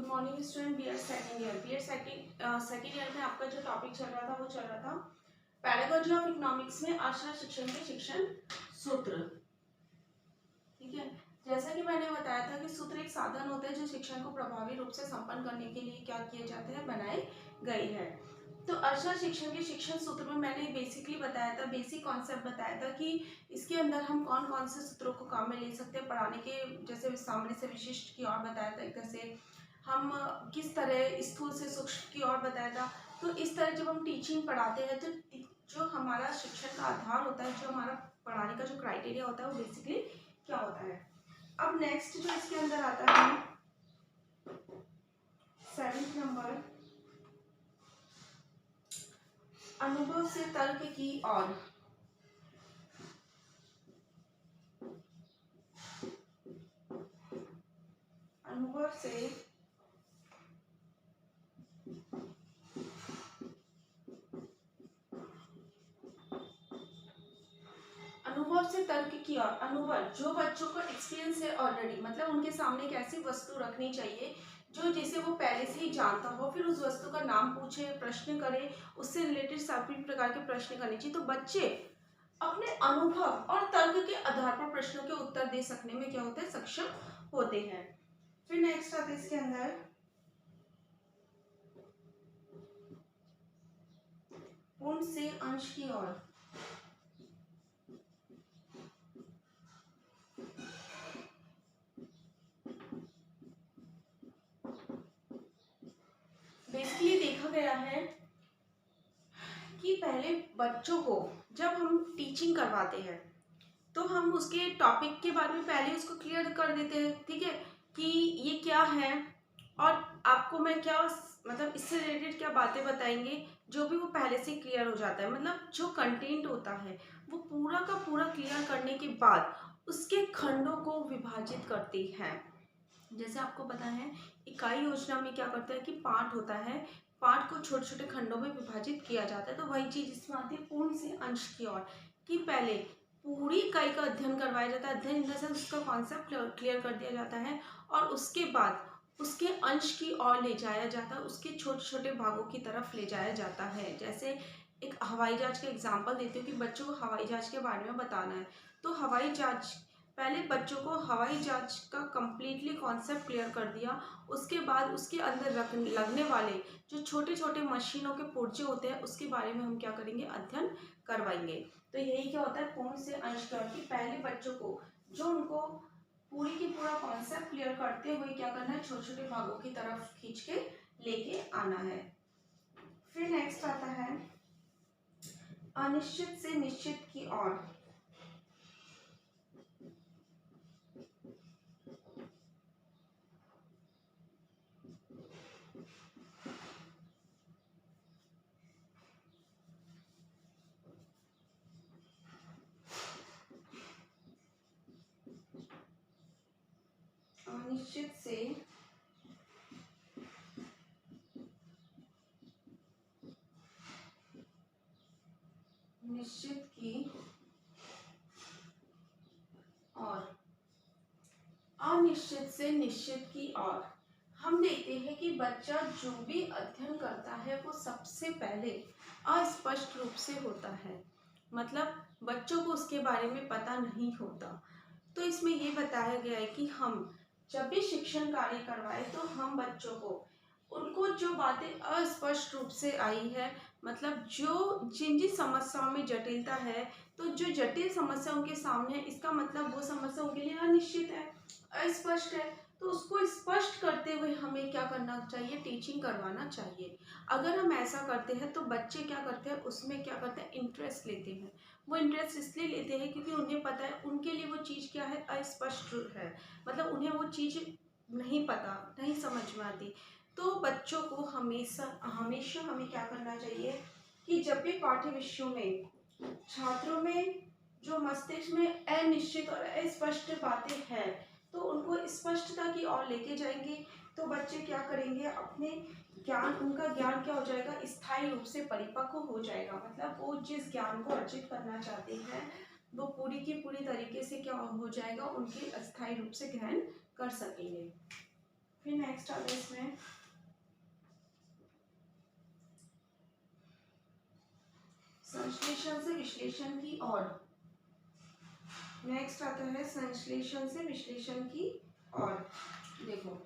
Morning student, B Ed second year. Second year में आपका जो टॉपिक चल रहा था वो चल रहा था पैडागोजी ऑफ इकोनॉमिक्स में अर्थशास्त्र शिक्षण के शिक्षण सूत्र। ठीक है, जैसा कि मैंने बताया था कि सूत्र एक साधन होता है जो शिक्षण को प्रभावी रूप से संपन्न करने के लिए क्या किए जाते हैं, बनाए गए हैं। तो अर्थशास्त्र शिक्षण के शिक्षण सूत्र में मैंने बेसिकली बताया था, बेसिक कॉन्सेप्ट बताया था कि इसके अंदर हम कौन कौन से सूत्रों को काम में ले सकते हैं पढ़ाने के, जैसे सामने से विशिष्ट की ओर बताया था, एक तरह से हम किस तरह स्थूल से सूक्ष्म की ओर बताया था। तो इस तरह जब हम टीचिंग पढ़ाते हैं तो जो हमारा शिक्षण का आधार होता है, जो हमारा पढ़ाने का जो क्राइटेरिया होता है वो बेसिकली क्या होता है। अब नेक्स्ट जो इसके अंदर आता है 7th नंबर, अनुभव से तर्क की ओर। अनुभव से तर्क की ओर। अनुभव जो बच्चों को एक्सपीरियंस है ऑलरेडी, मतलब उनके सामने एक ऐसी वस्तु रखनी चाहिए जो जिसे वो पहले से ही जानता हो, फिर उस वस्तु का नाम पूछे, प्रश्न करे, उससे रिलेटेड सभी प्रकार के प्रश्न करने चाहिए। तो बच्चे अपने अनुभव और तर्क के आधार पर प्रश्नों के उत्तर दे सकने में क्या होते हैं, सक्षम होते हैं। फिर नेक्स्ट आता है इसके अंदर पूर्ण से अंश की ओर। बेसिकली देखा गया है कि पहले बच्चों को जब हम टीचिंग करवाते हैं तो हम उसके टॉपिक के बारे में पहले उसको क्लियर कर देते हैं, ठीक है, कि ये क्या है और आपको मैं क्या मतलब इससे रिलेटेड क्या बातें बताएंगे, जो भी वो पहले से क्लियर हो जाता है। मतलब जो कंटेंट होता है वो पूरा का पूरा क्लियर करने के बाद उसके खंडों को विभाजित करती है। जैसे आपको पता है इकाई योजना में क्या करता है कि पाठ होता है, पाठ को छोटे छोटे खंडों में विभाजित किया जाता है। तो वही चीज इसमें आती है पूर्ण से अंश की ओर, कि पहले पूरी इकाई का अध्ययन करवाया जाता है, अध्ययन इन द सेंस उसका कॉन्सेप्ट क्लियर कर दिया जाता है और उसके बाद उसके अंश की ओर ले जाया जाता है, उसके छोटे छोटे भागों की तरफ ले जाया जाता है। जैसे एक हवाई जहाज का एग्जाम्पल देती हूँ कि बच्चों को हवाई जहाज के बारे में बताना है, तो हवाई जहाज पहले बच्चों को हवाई जहाज का कम्प्लीटली कॉन्सेप्ट क्लियर कर दिया, उसके बाद उसके अंदर लगने वाले जो छोटे छोटे मशीनों के पुर्जे होते हैं उसके बारे में हम क्या करेंगे, अध्ययन करवाएंगे। तो यही क्या होता है पूर्ण से अंश की ओर, कि पहले बच्चों को जो उनको पूरी की पूरा कॉन्सेप्ट क्लियर करते हुए क्या करना है, छोटे छोटे भागों की तरफ खींच के लेके आना है। फिर नेक्स्ट आता है अनिश्चित से निश्चित की ओर। अनिश्चित से निश्चित की और। अनिश्चित से निश्चित की ओर हम देखते हैं कि बच्चा जो भी अध्ययन करता है वो सबसे पहले अस्पष्ट रूप से होता है, मतलब बच्चों को उसके बारे में पता नहीं होता। तो इसमें ये बताया गया है कि हम जब भी शिक्षण कार्य करवाए तो हम बच्चों को उनको जो बातें अस्पष्ट रूप से आई है, मतलब जो जिन जिन समस्याओं में जटिलता है, तो जो जटिल समस्या उनके सामने है इसका मतलब वो समस्या उनके लिए अनिश्चित है, अस्पष्ट है, तो उसको स्पष्ट करते हुए हमें क्या करना चाहिए, टीचिंग करवाना चाहिए। अगर हम ऐसा करते हैं तो बच्चे क्या करते हैं, उसमें क्या करते हैं, इंटरेस्ट लेते हैं। वो इंटरेस्ट इसलिए लेते हैं क्योंकि उन्हें पता है उनके लिए वो चीज़ क्या है, अस्पष्ट है, मतलब उन्हें वो चीज़ नहीं पता, नहीं समझ में आती। तो बच्चों को हमेशा हमेशा हमें क्या करना चाहिए कि जब भी पाठ्य विषयों में छात्रों में जो मस्तिष्क में अनिश्चित और अस्पष्ट बातें हैं तो उनको स्पष्टता की ओर लेके जाएंगे, तो बच्चे क्या करेंगे, अपने ज्ञान, उनका ज्ञान क्या हो जाएगा, स्थायी रूप से परिपक्व हो जाएगा। मतलब वो जिस ज्ञान को अर्जित करना चाहते हैं वो पूरी की पूरी तरीके से क्या हो जाएगा, उनके अस्थायी रूप से ग्रहण कर सकेंगे। फिर नेक्स्ट आता है इसमें संश्लेषण से विश्लेषण की ओर। नेक्स्ट आता है संश्लेषण से विश्लेषण की ओर। देखो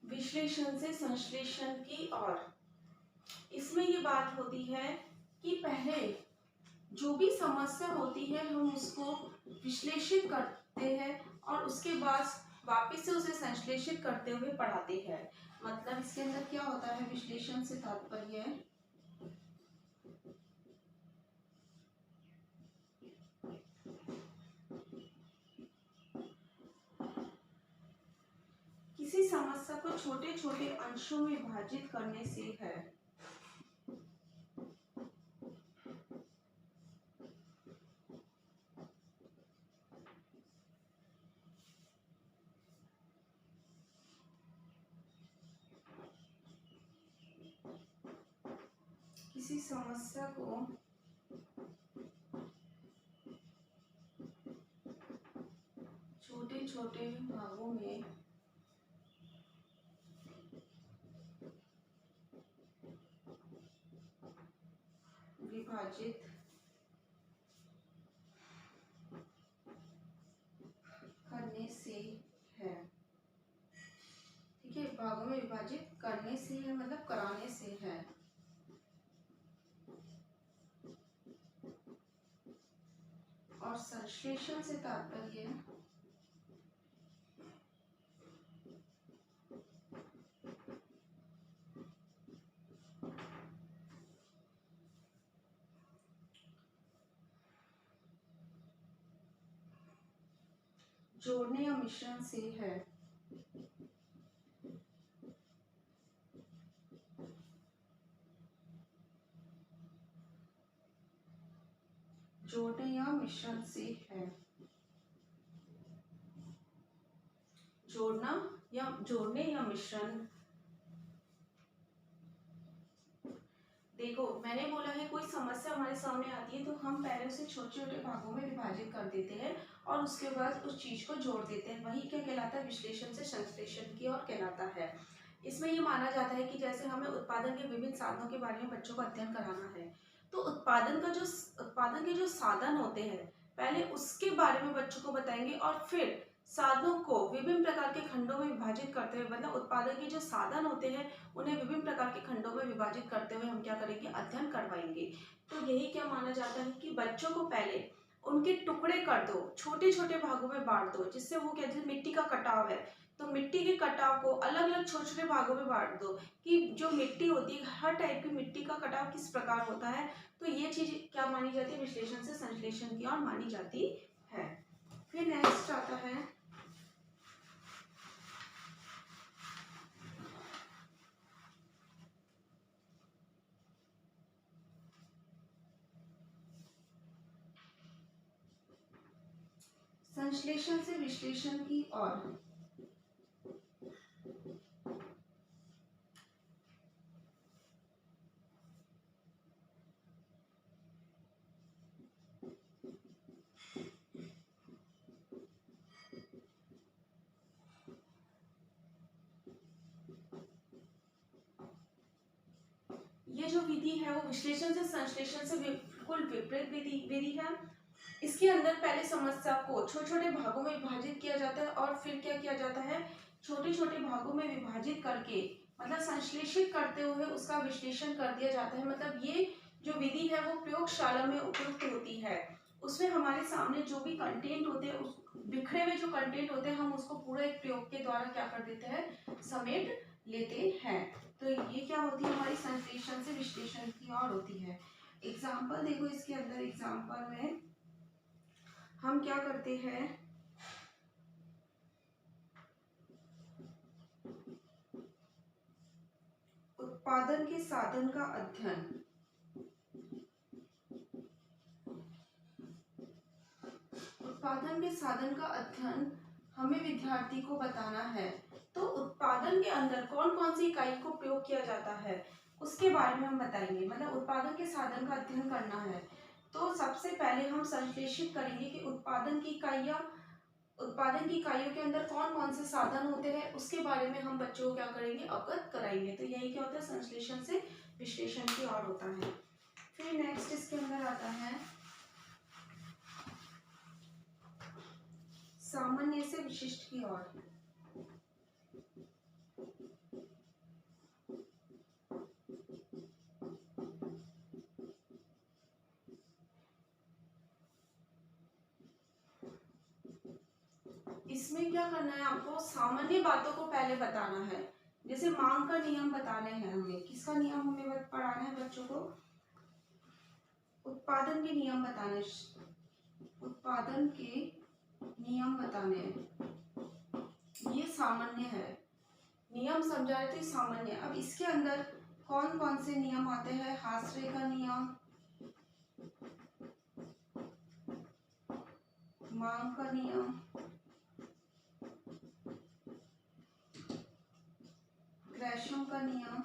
विश्लेषण से संश्लेषण की ओर। इसमें ये बात होती है कि पहले जो भी समस्या होती है हम उसको विश्लेषित करते हैं और उसके बाद वापस से उसे संश्लेषित करते हुए पढ़ाते हैं। मतलब इसके अंदर क्या होता है, विश्लेषण से तात्पर्य किसी समस्या को छोटे छोटे अंशों में विभाजित करने से है। किसी समस्या को छोटे छोटे भागों में विभाजित करने से है। ठीक है, भागों में विभाजित करने से है मतलब कराने से है। और संश्लेषण से तात्पर्य जोड़ने या मिश्रण से है। जोड़ने या मिश्रण से है। जोड़ने या मिश्रण। देखो मैंने बोला है कोई समस्या हमारे सामने आती है तो हम पहले उसे छोटे छोटे भागों में विभाजित कर देते हैं और उसके बाद उस चीज को जोड़ देते हैं। वही क्या कहलाता है, विश्लेषण से संश्लेषण की ओर कहलाता है। इसमें ये माना जाता है कि जैसे हमें उत्पादन के विभिन्न साधनों के बारे में बच्चों को अध्ययन कराना है तो उत्पादन के जो साधन होते हैं पहले उसके बारे में बच्चों को बताएंगे और फिर साधनों को विभिन्न प्रकार के खंडों में विभाजित करते हुए, मतलब उत्पादन के जो साधन होते हैं उन्हें विभिन्न प्रकार के खंडों में विभाजित करते हुए हम क्या करेंगे, अध्ययन करवाएंगे। तो यही क्या माना जाता है कि बच्चों को पहले उनके टुकड़े कर दो, छोटे छोटे भागों में बांट दो, जिससे वो क्या, जैसे मिट्टी का कटाव है तो मिट्टी के कटाव को अलग अलग छोटे छोटे भागों में बांट दो कि जो मिट्टी होती है हर टाइप की मिट्टी का कटाव किस प्रकार होता है। तो ये चीज क्या मानी जाती है, विश्लेषण से संश्लेषण की ओर मानी जाती है। फिर नेक्स्ट आता है संश्लेषण से विश्लेषण की ओर। ये जो विधि है वो विश्लेषण से संश्लेषण से बिल्कुल विपरीत विधि है। इसके अंदर पहले समस्या को छोटे छोटे भागों में विभाजित किया जाता है और फिर क्या किया जाता है, छोटे छोटे भागों में विभाजित करके मतलब संश्लेषित करते हुए उसका विश्लेषण कर दिया जाता है। मतलब ये जो विधि है वो प्रयोगशाला में उपयुक्त होती है। उसमें हमारे सामने जो भी कंटेंट होते हैं, उस बिखरे हुए जो कंटेंट होते हैं, हम उसको पूरा एक प्रयोग के द्वारा क्या कर देते हैं, समेट लेते हैं। तो ये क्या होती है, हमारी संश्लेषण से विश्लेषण की ओर होती है। एग्जाम्पल देखो, इसके अंदर एग्जाम्पल में हम क्या करते हैं, उत्पादन के साधन का अध्ययन। उत्पादन के साधन का अध्ययन हमें विद्यार्थी को बताना है। तो उत्पादन के अंदर कौन कौन सी इकाई को प्रयोग किया जाता है उसके बारे में हम बताएंगे। मतलब उत्पादन के साधन का अध्ययन करना है तो सबसे पहले हम संश्लेषित करेंगे कि उत्पादन की इकाइयों के अंदर कौन कौन से साधन होते हैं, उसके बारे में हम बच्चों को क्या करेंगे, अवगत कराएंगे। तो यही क्या होता है, संश्लेषण से विश्लेषण की ओर होता है। फिर नेक्स्ट इसके अंदर आता है सामान्य से विशिष्ट की ओर। इसमें क्या करना है, आपको सामान्य बातों को पहले बताना है। जैसे मांग का नियम बताने हैं हमें। किसका नियम हमें पढ़ाना है बच्चों को, उत्पादन के नियम बताने, उत्पादन के नियम बताने हैं। ये सामान्य है, नियम समझा रहे थे सामान्य। अब इसके अंदर कौन कौन से नियम आते हैं, हास्रे का नियम, मांग का नियम, ग्रेशम का नियम,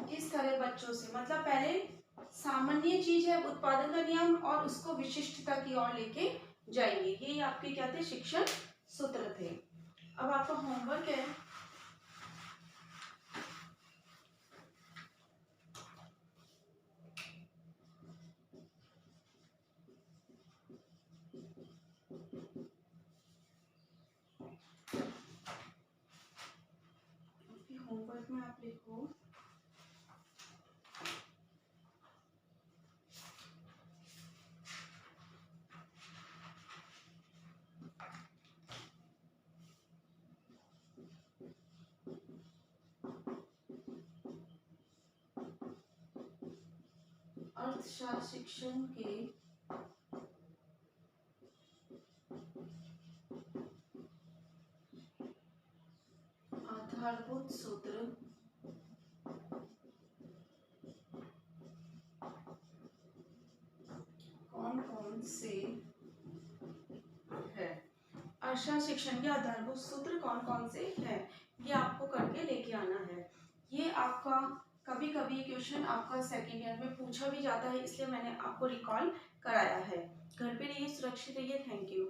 इस तरह बच्चों से, मतलब पहले सामान्य चीज है उत्पादन का नियम और उसको विशिष्टता की ओर लेके जाएंगे। ये आपके क्या थे, शिक्षण सूत्र थे। अब आपका होमवर्क है, होमवर्क में आप लिखो अर्थशास्त्र शिक्षण के आधारभूत सूत्र कौन कौन से है। अर्थशास्त्र शिक्षण के आधारभूत सूत्र कौन कौन से हैं, ये आपको करके लेके आना है। ये आपका कभी कभी क्वेश्चन आपका सेकेंड ईयर में पूछा भी जाता है, इसलिए मैंने आपको रिकॉल कराया है। घर पे रहिए, सुरक्षित रहिए। Thank you.